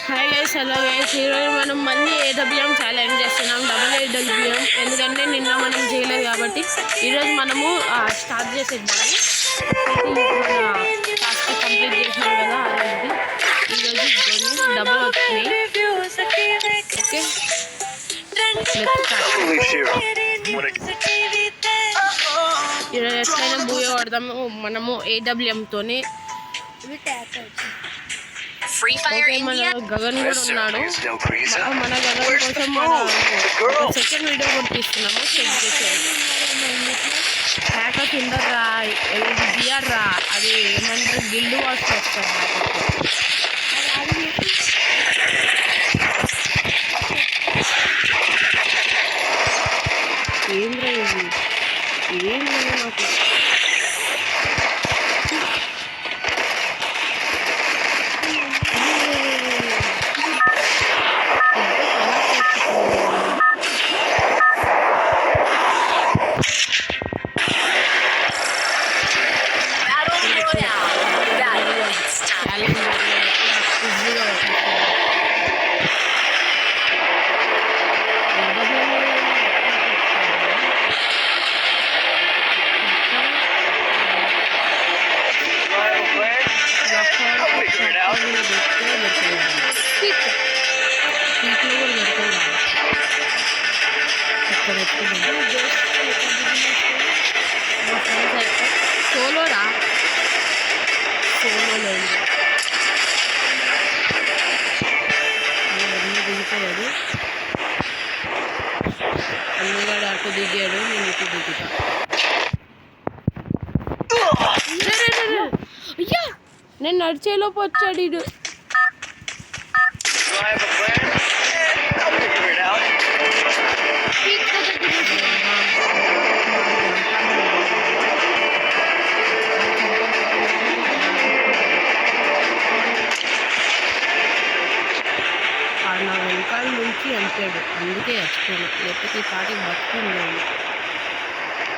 Hi guys, hello guys. ఈరోజు మనం మళ్ళీ ఏడబ్ల్యూఎం ఛాలెంజ్ చేస్తున్నాం, డబుల్ ఏడబ్ల్యూఎం. ఎందుకంటే నిన్న మనం చేయలేదు కాబట్టి ఈరోజు మనము స్టార్ట్ చేసేద్దాము. మన టాస్క్ కంప్లీట్ చేసినాం కదా, అలాంటి ఈరోజు డబుల్ వచ్చినాయి. ఓకే, ఈరోజు ఎట్లయినా బూయ పడదాము మనము ఏడబ్ల్యూఎంతోనే. మన గగన్ కూడా ఉన్నాడు. మన గగన్ కోసం మన సెకండ్ వీడియో కూడా తీస్తున్నాము. చెక్ చేసేది హ్యాకర్స్ ఉండరా, బిఆర్ రా, అది ఏమంటారు, గిల్డ్ వార్స్ వస్తారు ఏంద్రా ఇది, ఏం నాకు సోలోరా, సోలో దిగుతాడు. అన్నగాడు అటు దిగాడు, నేను ఇటు దిగుతా. అయ్యా, నేను నడిచేలోపు వచ్చాడు ఇడు. నా వెనకాల నుంచి అంటాడు, అందుకే వచ్చాను. లేకపోతే ఈ పాటికి బతుకుందాము.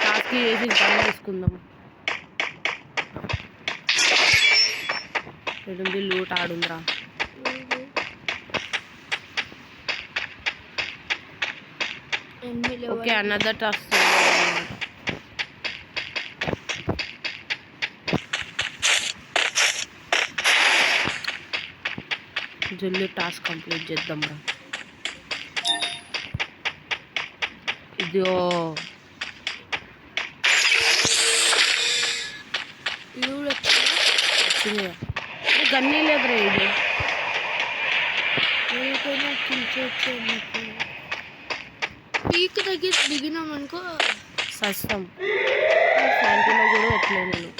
టాస్క్ చేసి పని తీసుకుందాం. ఎడుంది లూట్ ఆడుందిరా. ఓకే, అనదర్ టాస్క్ అన్నమాట. జల్దీ టాస్క్ కంప్లీట్ చేద్దాం రా. ఇదో వచ్చింది, గన్నీ లేదురా. ఇది పీక్ దగ్గర దిగినాం అనుకో సస్తం. శాంతిలో కూడా ఎట్లే నేను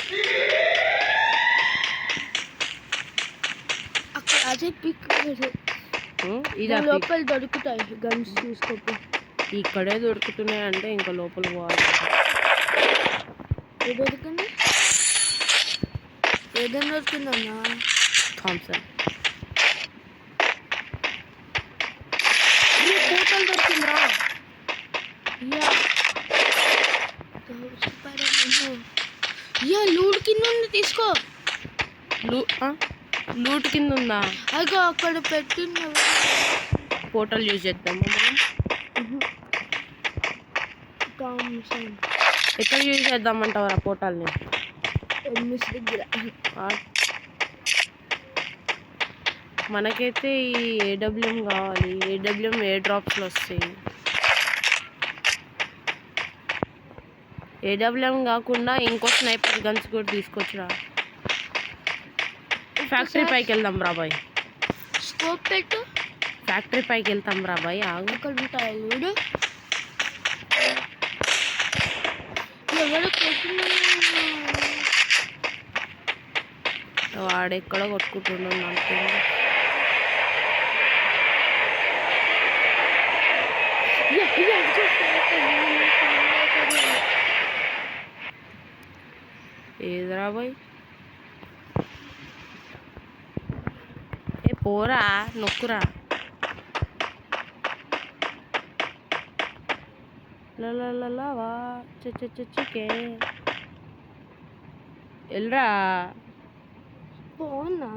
అక్కడ అదే పీక్ లోపల దొరుకుతాయి గన్స్ తీసుకోపో. ఇక్కడే దొరుకుతున్నాయి అంటే ఇంకా లోపల పోవాలి. ఏ దొరికింది, ఏదైనా దొరికిందన్నా? థామ్సన్ పోటల్ దొరికిందిరా. లూట్ కింద ఉంది, తీసుకో. లూట్ కింద ఉందా? అదిగో అక్కడ పెట్టిన పోర్టల్ యూజ్ చేద్దాము మనం. ఎక్కడ యూజ్ చేద్దామంటావరా పోర్టల్ని? ఎంఎస్ దగ్గర. మనకైతే ఈ ఏడబ్ల్యూఎం కావాలి. ఏడబ్ల్యూఎం ఏ డ్రాప్స్లో వస్తాయి. ఏడబ్ల్యూఎం కాకుండా ఇంకో స్నైపర్ గన్స్ కూడా తీసుకొచ్చిరా. ఫ్యాక్టరీ పైకి వెళ్దాం రా బాయ్. స్కోప్ పెట్టు. ఫ్యాక్టరీ పైకి వెళ్తాం రా బాయ్. ఆగు, అక్కడ ఉంటాయి చూడు. ఎవరు వాడెక్కడ కొట్టుకుంటున్నాడు నాకు. ఏదిరా బాయ్? ఏ పోరా, నొక్కురా. లవా చికెన్ వెళ్ళరా. బాగున్నా,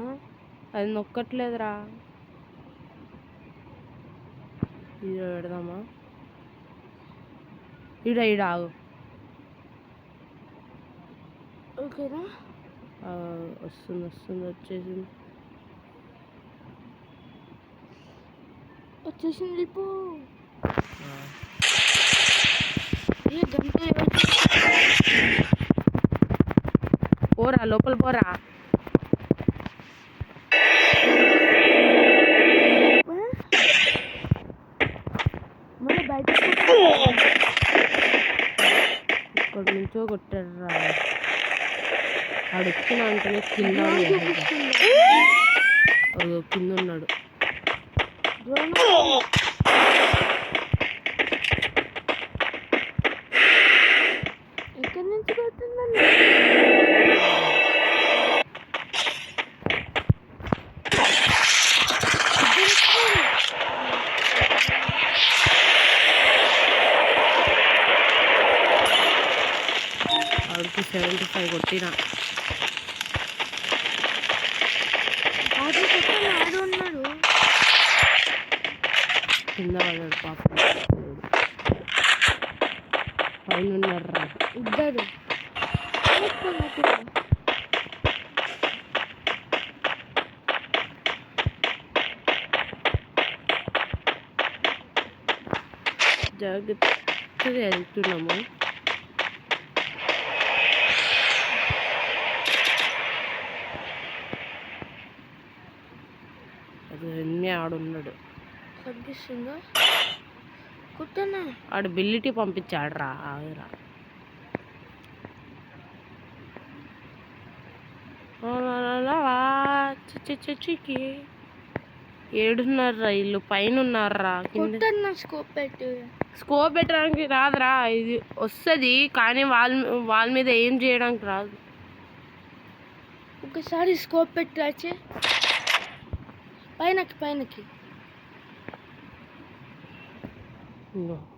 అది నొక్కట్లేదురా. ఇది పెడదామా? ఈడ ఆగు. ఓకేనా? వస్తుంది వచ్చేసింది. వెళ్ళిపో. గంట పోరా లోపల పోరా. మళ్ళీ బయట ఇక్కడి నుంచో కొట్టారా. ఆడు వచ్చిన అంటేనే కింద కింద ఉన్నాడు. ఎక్కడి నుంచి కొడుతుందండి? ఆడికి 75 కొట్టిన. ఆడు ఉన్నాడు కింద పడ్డాడు పాపం. పైన ఉన్నారా ఇద్దరు. జాగ్రత్తగా వెళ్తున్నాము. అది అన్నీ ఆడున్నాడు. కనిపిస్తుందా? కుట్టనా? ఆడు బిల్లిటీ పంపించాడు రా. ఆగురా. ఏడున్నారా ఇల్లు? పైన ఉన్నారా? స్కోప్ పెట్టడానికి రాదురా. ఇది వస్తుంది కానీ వాళ్ళ మీద ఏం చేయడానికి రాదు. ఒకసారి స్కోప్ పెట్టాచే పైనకి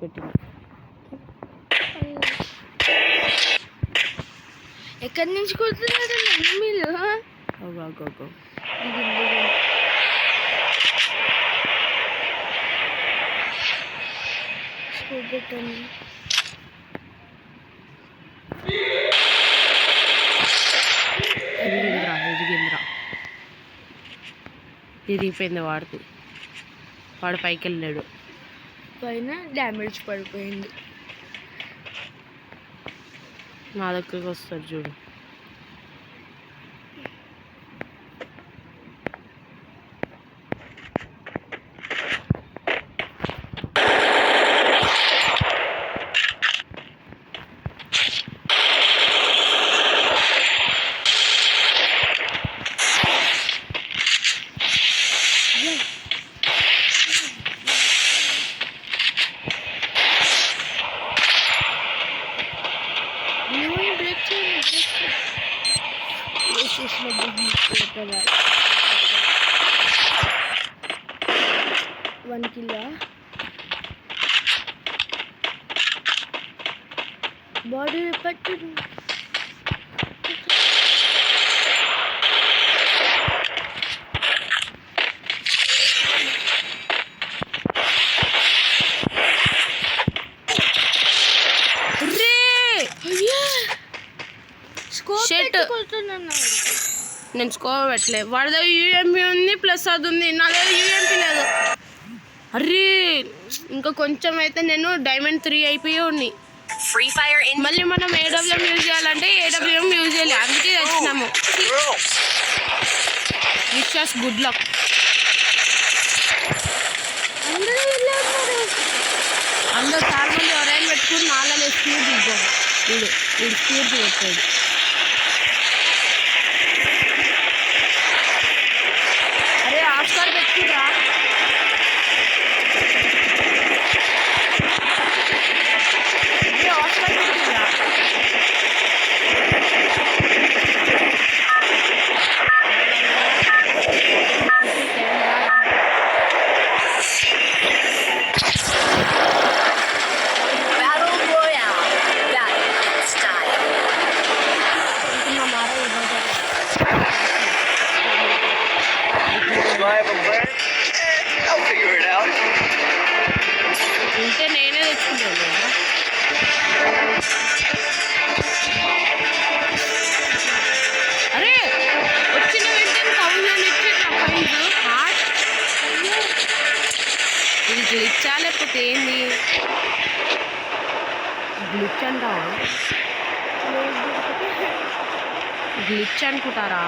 పెట్టిన. ఎక్కడి నుంచి కొడుతున్నారు మీరు? స్కోప్ పెట్టండి. ఎదిగిందిరా. తిరిగిపోయింది వాడికి. వాడు పైకి వెళ్ళాడు. పైన డ్యామేజ్ పడిపోయింది. నా దగ్గరికి వస్తాడు చూడు. One kilo. Body repaired. నేను స్కోర్ పెట్టలేదు. వాడి దగ్గర యూఎంపీ ఉంది ప్లస్ అది ఉంది. నా దగ్గర యూఎంపీ లేదు. అరే ఇంకా కొంచెం అయితే నేను డైమండ్ 3 అయిపోయి ఉంది. మళ్ళీ మనం ఏడబ్ల్యూఎం యూజ్ చేయాలంటే ఏడబ్ల్యూఎం యూజ్ చేయాలి. అందుకే వచ్చినాము. Wish good luck. అందరూ చాలా మంది ఎవరైనా పెట్టుకుని నాలుగు స్పీడ్ దిగ్గాడు. వీడు స్పీడ్ పెట్టాడు. అరే ఆస్కార్ పెట్టుకురా. ఆస్కార్ పెట్టుకురా. Do I have a plan? గ్లిచ్చా లేకపోతే ఏంది? గ్లిచ్ అంటావా? గ్లిచ్ అనుకుంటారా?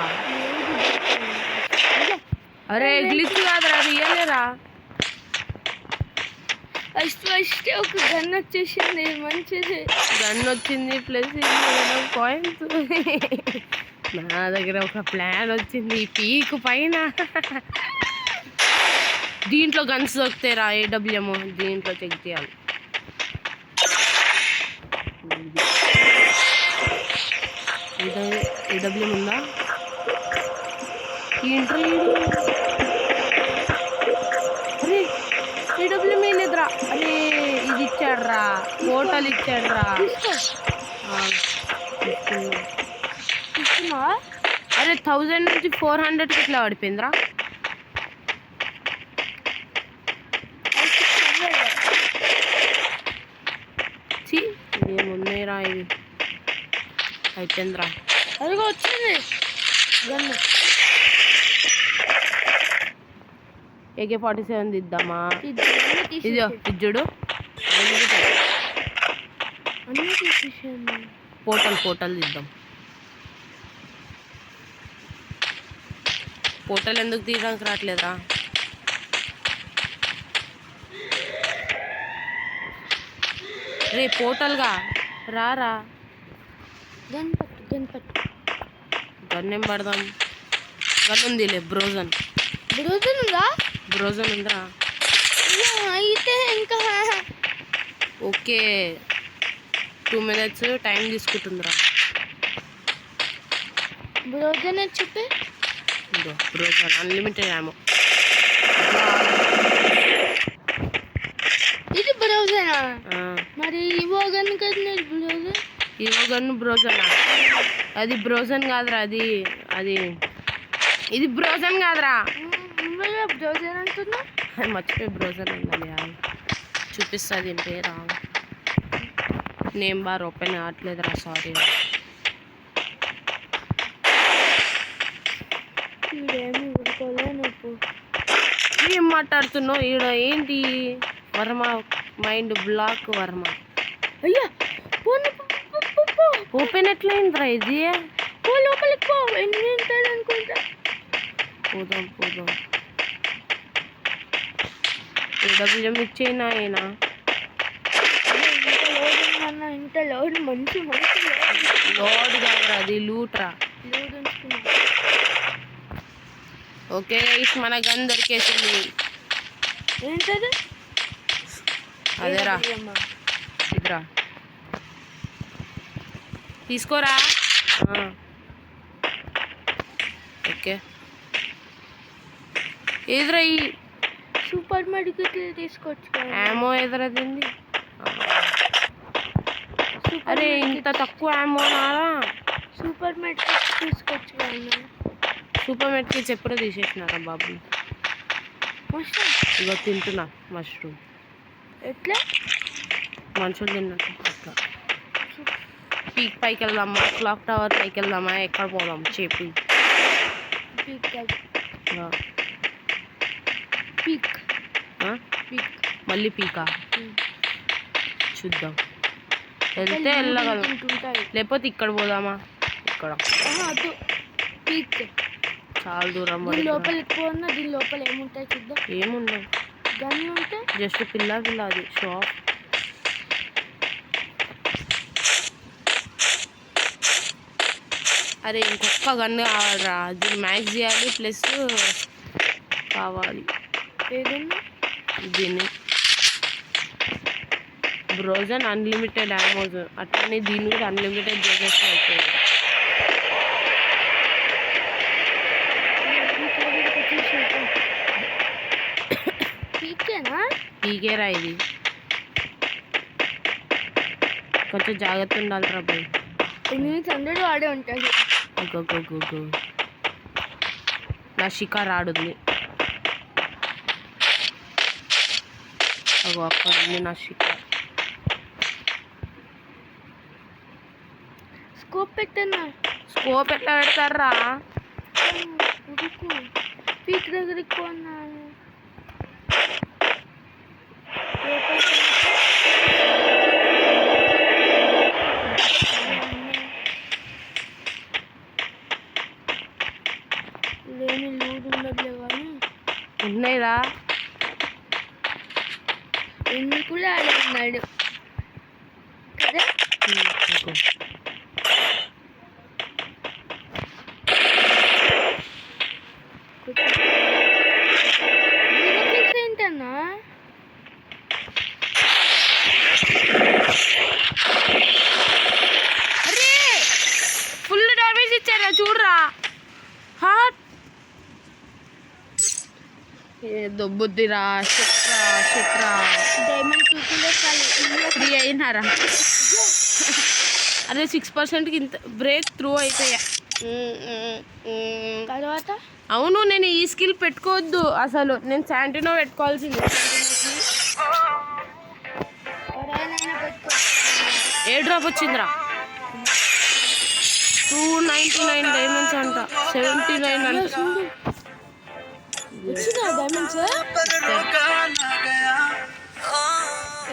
అరే గ్లిచ్ కాదురా, రియలేరా. ఫస్ట్ ఒక గన్ వచ్చేసింది, మంచిది. గన్ వచ్చింది ప్లస్ కాయిన్స్. నా దగ్గర ఒక ప్లాన్ వచ్చింది, పీక్ పైన. దీంట్లో గన్స్ దొరుకుతాయిరా, ఏడబ్ల్యూఎం. దీంట్లో చెక్ చేయాలి. ఏడబ్ల్యూఎం ఉందా? అరే ఏడబ్ల్యూఎం ఏం లేదురా. అరే ఇది ఇచ్చాడ్రా, హోటల్ ఇచ్చాడ్రా. తీసుకున్నావా? అరే 1000 నుంచి 400కి ఇట్లా పడిపోయిందిరా. ఏమున్నాయిరా ఇది, అయిపోయిందిరా. అదిగో వచ్చింది గన్ను. AK-47 ఇద్దామా? ఇది ఇజ్జుడు అన్నీ తీసేసాను. పోర్టల్ ఇద్దాం. పోర్టల్ ఎందుకు తీయడానికి రావట్లేదా? రే పోర్టల్గా రారా. గన్ పట్టు. గన్ ఏం పడదాం? గన్ ఉందిలే, బ్రోజన్ ఉందిరా. అయితే ఇంకా ఓకే 2 minutes టైం తీసుకుంటుందిరా. బ్రోజన్ చెప్పి బ్రోజన్ అన్లిమిటెడ్ ఏమో. ఇది బ్రోజనా? మరి ఇవో గన్ కదా బ్రోజన్. ఇవో గన్ బ్రోజనా? అది బ్రోజన్ కాదురా, అది ఇది బ్రోజన్ కాదురా. బ్రోజన్ అంటున్నా, అది మర్చిపోయి బ్రోజన్ అన్నది. చూపిస్తుంది ఏం పేరా, నేమ్ బార్ ఓపెన్ కావట్లేదురా, సారీ. ఏం మాట్లాడుతున్నావు ఈడ? ఏంటి వర్మ మైండ్ బ్లాక్ వర్మ. అయ్యా ఓపెన్ ఎట్లయిందిరా ఇది? లోపలికి పో, అనుకుంటా. పోదాం. ఏడబ్ల్యూఎం ఇచ్చేనా అయినా? ఇంత లోడ్ మంచి లోడ్ కాదురా, అది లూట్రా. ఓకే మన గన్ దొరికేసింది. ఏంటది? అదేరా, ఇదిరా తీసుకోరా. ఓకే ఎదురా ఈ సూపర్ మెడికల్ తీసుకోవచ్చు. యామో ఎదురదింది. అరే ఇంత తక్కువ యామో నారా. సూపర్ మెడికల్ తీసుకోవచ్చు. సూపర్ మెడికల్ ఎప్పుడో తీసేసినారా బాబు. మష్రూమ్ ఇగో తింటున్నా మష్రూమ్. ఎట్లా? మనుషులు తిన్నట్టు. అట్లా పీక్ పైకి వెళ్దామా, క్లాక్ టవర్ పైకి వెళ్దామా, ఎక్కడ పోదాం చెప్పి. మళ్ళీ పీకా చూద్దాం. వెళ్తే వెళ్ళగలం, లేకపోతే ఇక్కడ పోదామా? ఇక్కడ చాలా దూరం లోపలికి పోన్నా. దీని లోపల ఏముంటాయి చూద్దాం. ఏముండవు, గన్ ఉంటే జస్ట్ పిల్ల అది షాప్. అరే ఇంకొక గన్ కావాలరా, దీన్ని మ్యాక్స్ చేయాలి ప్లస్ కావాలి. ఏదన్నా దీన్ని బ్రోజన్ అన్లిమిటెడ్ యామోజ్, అట్లనే దీన్ని కూడా అన్లిమిటెడ్ చేసేస్తే అయిపోయింది. పీకేరా ఇది, కొంచెం జాగ్రత్త ఉండాలిరా బాయ్. 100 వాడే ఉంటుంది. గో నా షికార్ ఆడుంది. అక్కడ ఉంది నా షికార్. స్కోప్ పెట్టన్నా. స్కోప్ ఎట్లా పెడతారా? పీక్ దగ్గరికి పోన్నా. ఉన్నాయిరా. ఎన్ని కూడా ఆడే ఉన్నాడు కదా. ఏంటన్నా అరే ఫుల్ డ్యామేజ్ ఇచ్చారా చూడరా. హాట్ ఏదో బుద్ధిరా శత్రా డైమండ్ 2 ఫ్రీ అయినారా. అదే 6%కి ఇంత బ్రేక్ త్రూ అయిపోయా. తర్వాత అవును నేను ఈ స్కిల్ పెట్టుకోవద్దు అసలు. నేను శాంటినో పెట్టుకోవాల్సింది. ఏ డ్రాప్ వచ్చిందిరా. 299 డైమండ్స్ అంట. 79 అంట.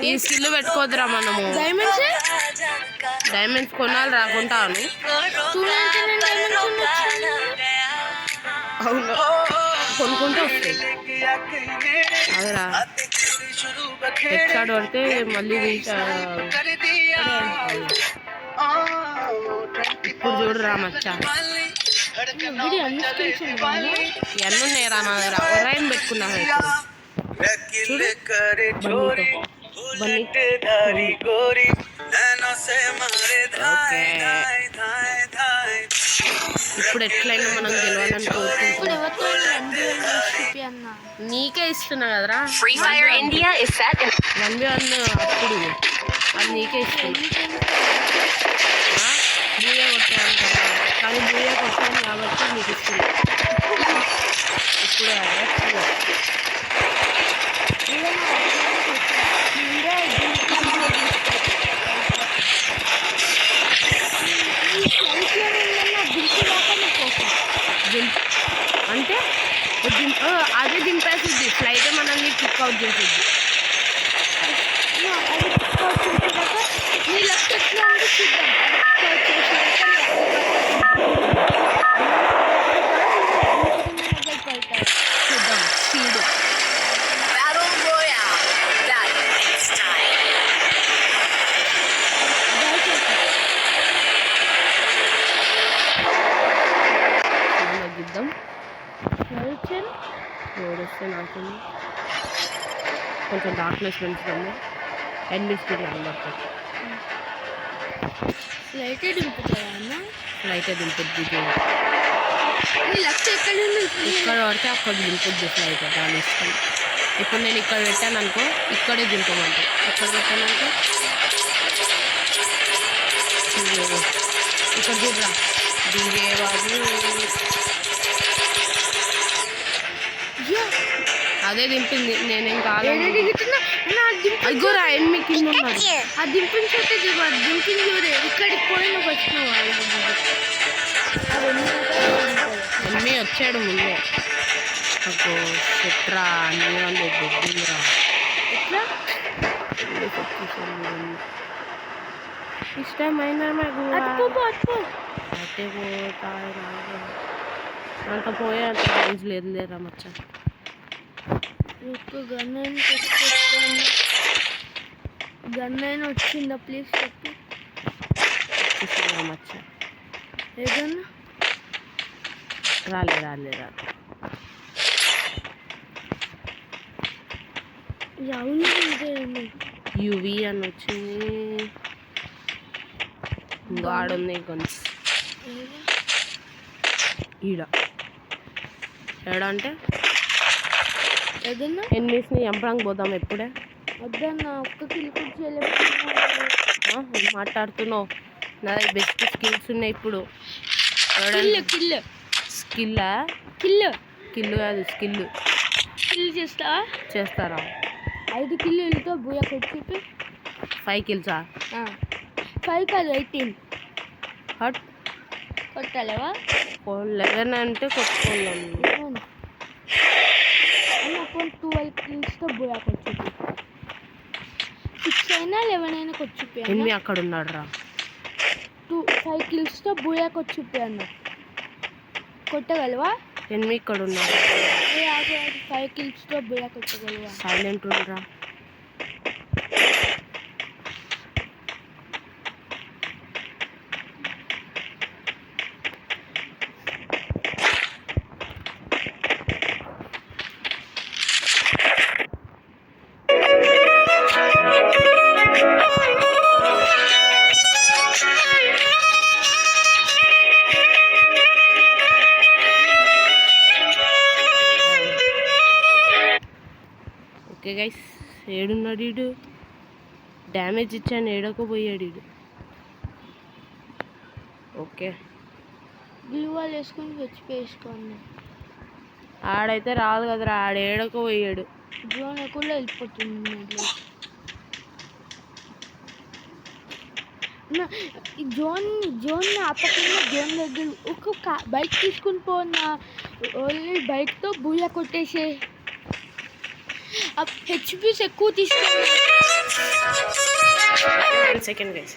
ఈ స్కిల్ పెట్టుకోవద్దురా మనము. డైమండ్స్ కొనాలి రాకుంటాను. అవును కొనుక్కుంటే వస్తాయి. అదేరా హెడ్షాట్ పడితే మళ్ళీ ఇప్పుడు చూడరా మచ్చా. ఇవన్నీ ఉన్నాయిరా నా దగ్గర. ఒరైన్ పెట్టుకున్నా ఇప్పుడు ఎట్లయినా మనం గెలవాలని నీకే ఇస్తున్నా కదరా. 1v1 అప్పుడు అది నీకే ఇస్తున్నా. బూయే కొట్టాను కదా, కానీ బూయే కొట్టాను కాబట్టి నీకు ఇస్తున్నా. ఇప్పుడు అంటే అదే దింపేస్తుంది. ఫ్లైట్ మనల్ని కిక్ అవుట్ చేస్తుంది. చూద్దాం స్పీడ్. తగ్గిద్దాం. వస్తే నాకు కొంచెం డార్క్నెస్ పెంచుతాము. ఎన్ని స్పీడ్ అందరితో ఫ్లైటే దింపుతాయా. ఫ్లైటే దింపుద్ది. ఇక్కడ పడితే అక్కడ దింపుద్ది ఫ్లైట్. దాని ఇష్టం. ఇప్పుడు నేను ఇక్కడ పెట్టాను అనుకో, ఇక్కడే దింపమంటే. ఇక్కడ పెట్టానంటే ఇక్కడ చూడరా దిగే బాబు. అదే దింపింది. నేనేం కాలేదు. అదిగోరా ఎన్ని కింద ఉన్నాడు. ఆ దింపించే దింపింది చూడే. ఇక్కడికి పోయిన వచ్చినావు. ఎన్ని వచ్చాడు ముందే. అగో శత్రా అన్నీ వాళ్ళు దొబ్బిందిరా. ఎట్లా ఇష్టమైన అయితే అంత పోయే అంత రేంజ్ లేదు లేరా మచ్చ. గన్నైనా వచ్చిందా ప్లీజ్ చెప్పు. మచ్చ ఏదన్నా రాలే అవును. యూవి అని వచ్చింది. గాడుంది కొంచెం ఈడ ఏడా అంటే ఏదన్నా ఎన్నిస్ని ఎంపడానికి పోదాం. ఎప్పుడే వద్దన్నా ఒక్క కిల్ కూడా చేయలేదు. మాట్లాడుతున్నావు. నా దగ్గర బెస్ట్ స్కిల్స్ ఉన్నాయి ఇప్పుడు. కిల్ కాదు స్కిల్ చేస్తారా. 5 కిల్లులతో బుయ్య కొట్టి 5 కిల్సా. 5 కాదు 18 హట్ కొట్టాలేవా. 11 అంటే కొట్టుకోలేము. 12 కిల్స్తో బుయ్య కొట్టి 6 అయినా 11 అయినా కొచ్చిపోయా. ఎన్ని అక్కడ ఉన్నాడు రా. 5 కిల్స్తో బుయ్యాకి వచ్చిపోయా అన్న. కొట్టగలవా? ఎనిమిది ఇక్కడ ఉన్నారు. 5 kills బుయ్య కొట్టగలవా? సైలెంట్ ఉండరా. ఓకే గైస్, ఏడున్నాడు వీడు? డ్యామేజ్ ఇచ్చాను, ఏడోకు పోయాడు వీడు. ఓకే, గ్లూవాల్ వేసుకొని వేసుకోండి. ఆడైతే రాదు కదరా, ఆడ ఏడోకు పోయాడు. డ్రోన్ కూడా వెళ్ళిపోతుంది. జోన్ ఆపకుండా జోన్ దగ్గర ఒక బైక్ తీసుకుని పోనా, ఓన్లీ బైక్తో బూయ కొట్టేసే. హెచ్పీస్ ఎక్కువ తీసుకోండి. Second guys.